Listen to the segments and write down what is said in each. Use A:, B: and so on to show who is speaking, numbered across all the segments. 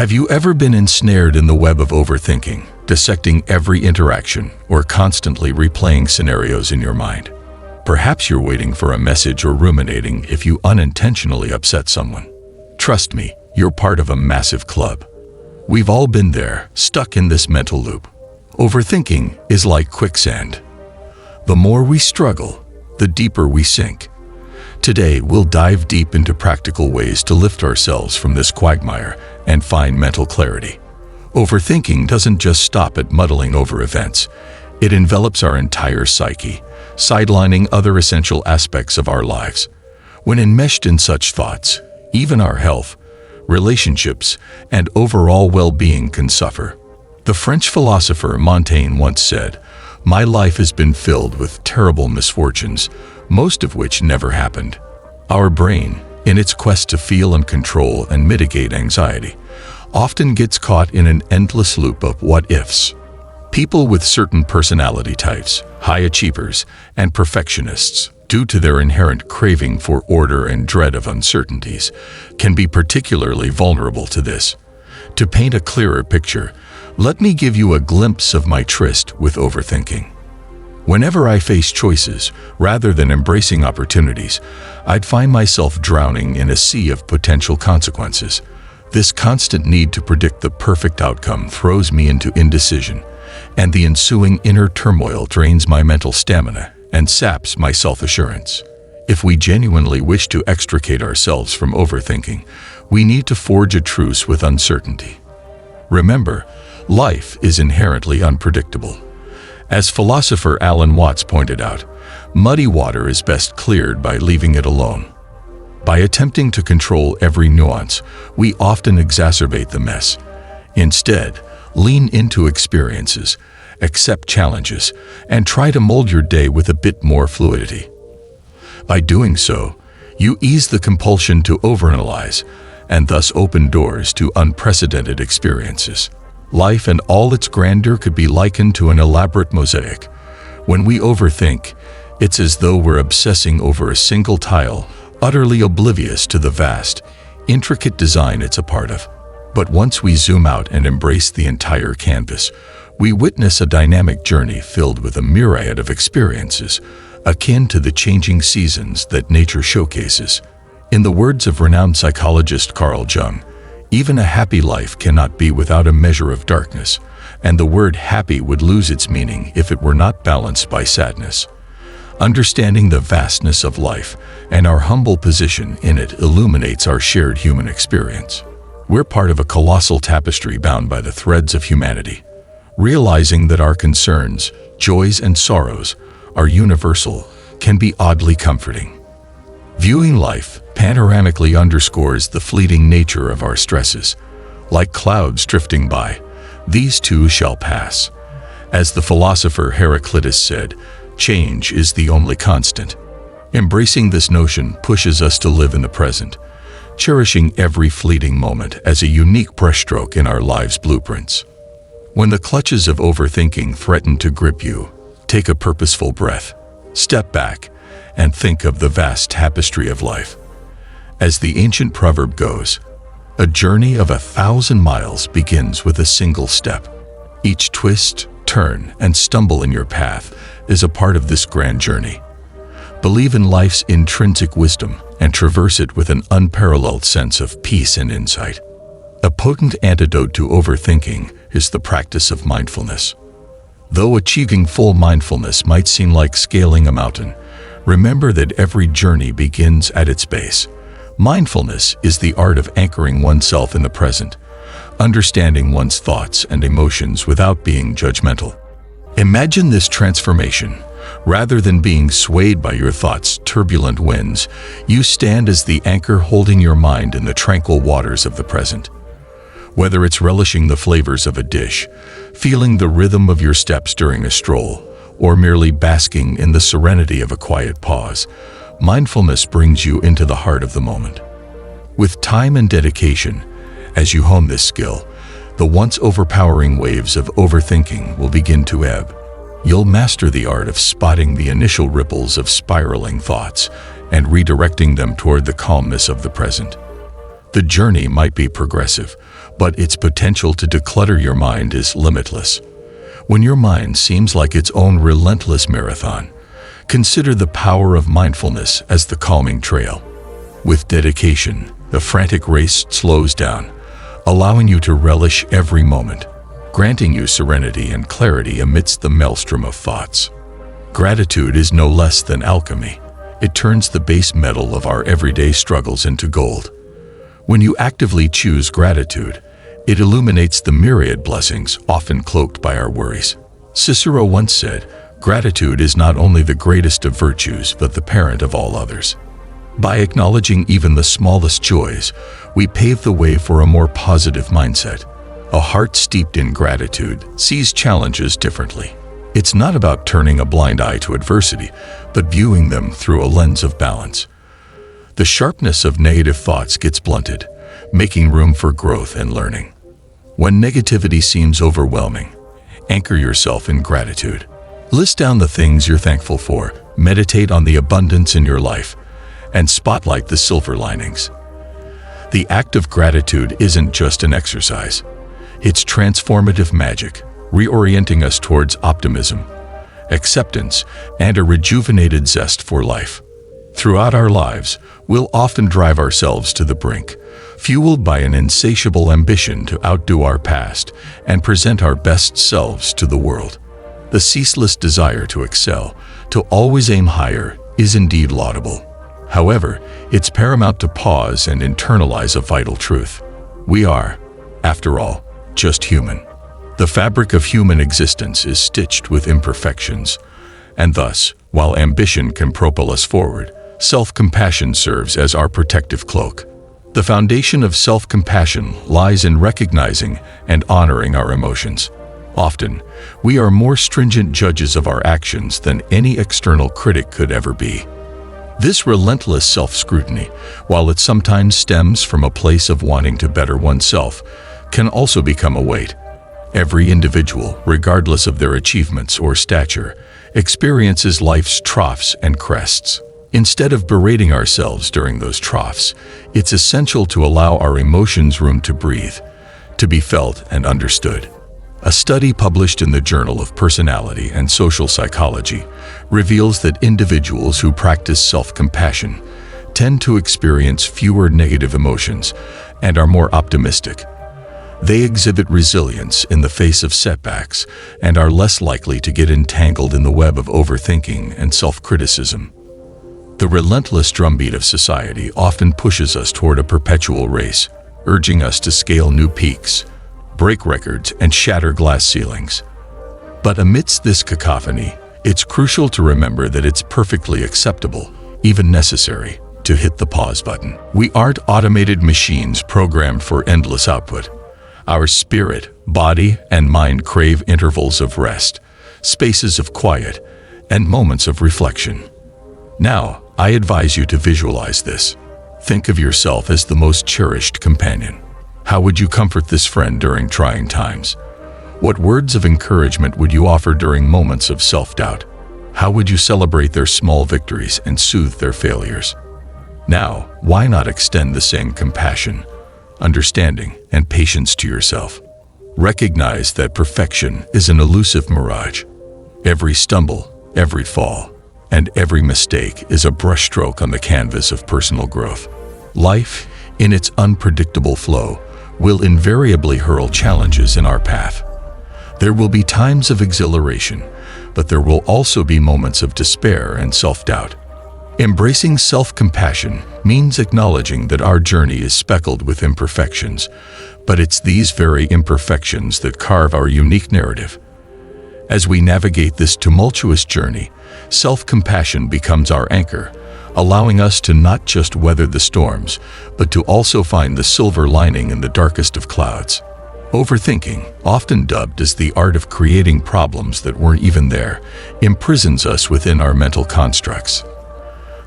A: Have you ever been ensnared in the web of overthinking, dissecting every interaction or constantly replaying scenarios in your mind? Perhaps you're waiting for a message or ruminating if you unintentionally upset someone. Trust me, you're part of a massive club. We've all been there, stuck in this mental loop. Overthinking is like quicksand. The more we struggle, the deeper we sink. Today, we'll dive deep into practical ways to lift ourselves from this quagmire and find mental clarity. Overthinking doesn't just stop at muddling over events. It envelops our entire psyche, sidelining other essential aspects of our lives. When enmeshed in such thoughts, even our health, relationships, and overall well-being can suffer. The French philosopher Montaigne once said, "My life has been filled with terrible misfortunes, most of which never happened." Our brain, in its quest to feel and control and mitigate anxiety, often gets caught in an endless loop of what-ifs. People with certain personality types, high achievers, and perfectionists, due to their inherent craving for order and dread of uncertainties, can be particularly vulnerable to this. To paint a clearer picture, let me give you a glimpse of my tryst with overthinking. Whenever I face choices, rather than embracing opportunities, I'd find myself drowning in a sea of potential consequences. This constant need to predict the perfect outcome throws me into indecision, and the ensuing inner turmoil drains my mental stamina and saps my self-assurance. If we genuinely wish to extricate ourselves from overthinking, we need to forge a truce with uncertainty. Remember, life is inherently unpredictable. As philosopher Alan Watts pointed out, muddy water is best cleared by leaving it alone. By attempting to control every nuance, we often exacerbate the mess. Instead, lean into experiences, accept challenges, and try to mold your day with a bit more fluidity. By doing so, you ease the compulsion to overanalyze and thus open doors to unprecedented experiences. Life and all its grandeur could be likened to an elaborate mosaic. When we overthink, it's as though we're obsessing over a single tile, utterly oblivious to the vast, intricate design it's a part of. But once we zoom out and embrace the entire canvas, we witness a dynamic journey filled with a myriad of experiences, akin to the changing seasons that nature showcases. In the words of renowned psychologist Carl Jung, even a happy life cannot be without a measure of darkness, and the word happy would lose its meaning if it were not balanced by sadness. Understanding the vastness of life and our humble position in it illuminates our shared human experience. We're part of a colossal tapestry bound by the threads of humanity. Realizing that our concerns, joys, and sorrows are universal can be oddly comforting. Viewing life panoramically underscores the fleeting nature of our stresses. Like clouds drifting by, these too shall pass. As the philosopher Heraclitus said, change is the only constant. Embracing this notion pushes us to live in the present, cherishing every fleeting moment as a unique brushstroke in our lives' blueprints. When the clutches of overthinking threaten to grip you, take a purposeful breath, step back, and think of the vast tapestry of life. As the ancient proverb goes, a journey of 1,000 miles begins with a single step. Each twist, turn, and stumble in your path is a part of this grand journey. Believe in life's intrinsic wisdom and traverse it with an unparalleled sense of peace and insight. A potent antidote to overthinking is the practice of mindfulness. Though achieving full mindfulness might seem like scaling a mountain, remember that every journey begins at its base. Mindfulness is the art of anchoring oneself in the present, understanding one's thoughts and emotions without being judgmental. Imagine this transformation. Rather than being swayed by your thoughts' turbulent winds, you stand as the anchor holding your mind in the tranquil waters of the present. Whether it's relishing the flavors of a dish, feeling the rhythm of your steps during a stroll, or merely basking in the serenity of a quiet pause, mindfulness brings you into the heart of the moment. With time and dedication, as you hone this skill, the once overpowering waves of overthinking will begin to ebb. You'll master the art of spotting the initial ripples of spiraling thoughts and redirecting them toward the calmness of the present. The journey might be progressive, but its potential to declutter your mind is limitless. When your mind seems like its own relentless marathon, consider the power of mindfulness as the calming trail. With dedication, the frantic race slows down, allowing you to relish every moment, granting you serenity and clarity amidst the maelstrom of thoughts. Gratitude is no less than alchemy. It turns the base metal of our everyday struggles into gold. When you actively choose gratitude, it illuminates the myriad blessings often cloaked by our worries. Cicero once said, "Gratitude is not only the greatest of virtues, but the parent of all others." By acknowledging even the smallest joys, we pave the way for a more positive mindset. A heart steeped in gratitude sees challenges differently. It's not about turning a blind eye to adversity, but viewing them through a lens of balance. The sharpness of negative thoughts gets blunted, making room for growth and learning. When negativity seems overwhelming, anchor yourself in gratitude. List down the things you're thankful for, meditate on the abundance in your life, and spotlight the silver linings. The act of gratitude isn't just an exercise. It's transformative magic, reorienting us towards optimism, acceptance, and a rejuvenated zest for life. Throughout our lives, we'll often drive ourselves to the brink, fueled by an insatiable ambition to outdo our past and present our best selves to the world. The ceaseless desire to excel, to always aim higher, is indeed laudable. However, it's paramount to pause and internalize a vital truth. We are, after all, just human. The fabric of human existence is stitched with imperfections, and thus, while ambition can propel us forward, self-compassion serves as our protective cloak. The foundation of self-compassion lies in recognizing and honoring our emotions. Often, we are more stringent judges of our actions than any external critic could ever be. This relentless self-scrutiny, while it sometimes stems from a place of wanting to better oneself, can also become a weight. Every individual, regardless of their achievements or stature, experiences life's troughs and crests. Instead of berating ourselves during those troughs, it's essential to allow our emotions room to breathe, to be felt and understood. A study published in the Journal of Personality and Social Psychology reveals that individuals who practice self-compassion tend to experience fewer negative emotions and are more optimistic. They exhibit resilience in the face of setbacks and are less likely to get entangled in the web of overthinking and self-criticism. The relentless drumbeat of society often pushes us toward a perpetual race, urging us to scale new peaks, break records, and shatter glass ceilings. But amidst this cacophony, it's crucial to remember that it's perfectly acceptable, even necessary, to hit the pause button. We aren't automated machines programmed for endless output. Our spirit, body, and mind crave intervals of rest, spaces of quiet, and moments of reflection. Now, I advise you to visualize this. Think of yourself as the most cherished companion. How would you comfort this friend during trying times? What words of encouragement would you offer during moments of self-doubt? How would you celebrate their small victories and soothe their failures? Now, why not extend the same compassion, understanding, and patience to yourself? Recognize that perfection is an elusive mirage. Every stumble, every fall, and every mistake is a brushstroke on the canvas of personal growth. Life, in its unpredictable flow, will invariably hurl challenges in our path. There will be times of exhilaration, but there will also be moments of despair and self-doubt. Embracing self-compassion means acknowledging that our journey is speckled with imperfections, but it's these very imperfections that carve our unique narrative. As we navigate this tumultuous journey, self-compassion becomes our anchor, allowing us to not just weather the storms, but to also find the silver lining in the darkest of clouds. Overthinking, often dubbed as the art of creating problems that weren't even there, imprisons us within our mental constructs.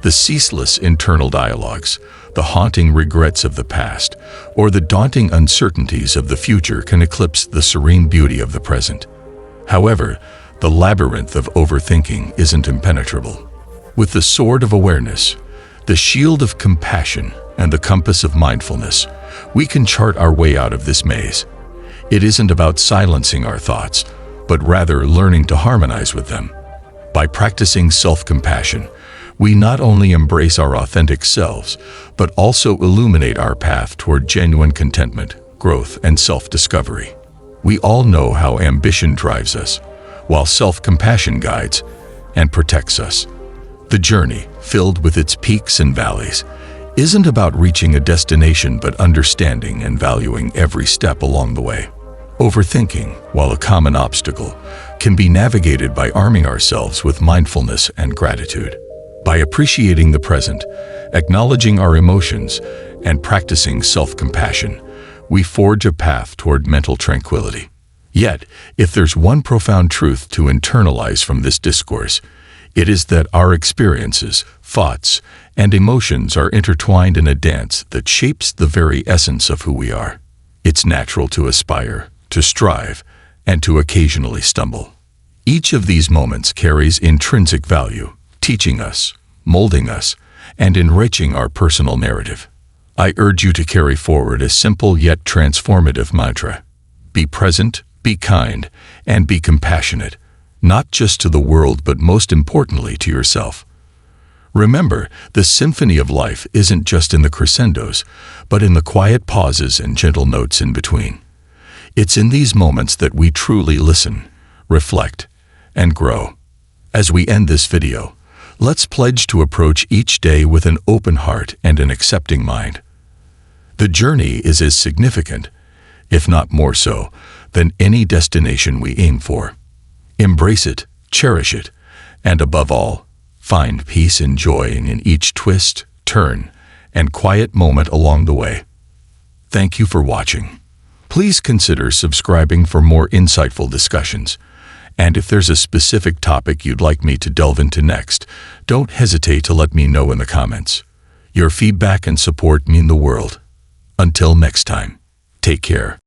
A: The ceaseless internal dialogues, the haunting regrets of the past, or the daunting uncertainties of the future can eclipse the serene beauty of the present. However, the labyrinth of overthinking isn't impenetrable. With the sword of awareness, the shield of compassion, and the compass of mindfulness, we can chart our way out of this maze. It isn't about silencing our thoughts, but rather learning to harmonize with them. By practicing self-compassion, we not only embrace our authentic selves, but also illuminate our path toward genuine contentment, growth, and self-discovery. We all know how ambition drives us, while self-compassion guides and protects us. The journey, filled with its peaks and valleys, isn't about reaching a destination but understanding and valuing every step along the way. Overthinking, while a common obstacle, can be navigated by arming ourselves with mindfulness and gratitude. By appreciating the present, acknowledging our emotions, and practicing self-compassion, we forge a path toward mental tranquility. Yet, if there's one profound truth to internalize from this discourse, it is that our experiences, thoughts, and emotions are intertwined in a dance that shapes the very essence of who we are. It's natural to aspire, to strive, and to occasionally stumble. Each of these moments carries intrinsic value, teaching us, molding us, and enriching our personal narrative. I urge you to carry forward a simple yet transformative mantra. Be present, be kind, and be compassionate, not just to the world but most importantly to yourself. Remember, the symphony of life isn't just in the crescendos, but in the quiet pauses and gentle notes in between. It's in these moments that we truly listen, reflect, and grow. As we end this video, let's pledge to approach each day with an open heart and an accepting mind. The journey is as significant, if not more so, than any destination we aim for. Embrace it, cherish it, and above all, find peace and joy in each twist, turn, and quiet moment along the way. Thank you for watching. Please consider subscribing for more insightful discussions. And if there's a specific topic you'd like me to delve into next, don't hesitate to let me know in the comments. Your feedback and support mean the world. Until next time, take care.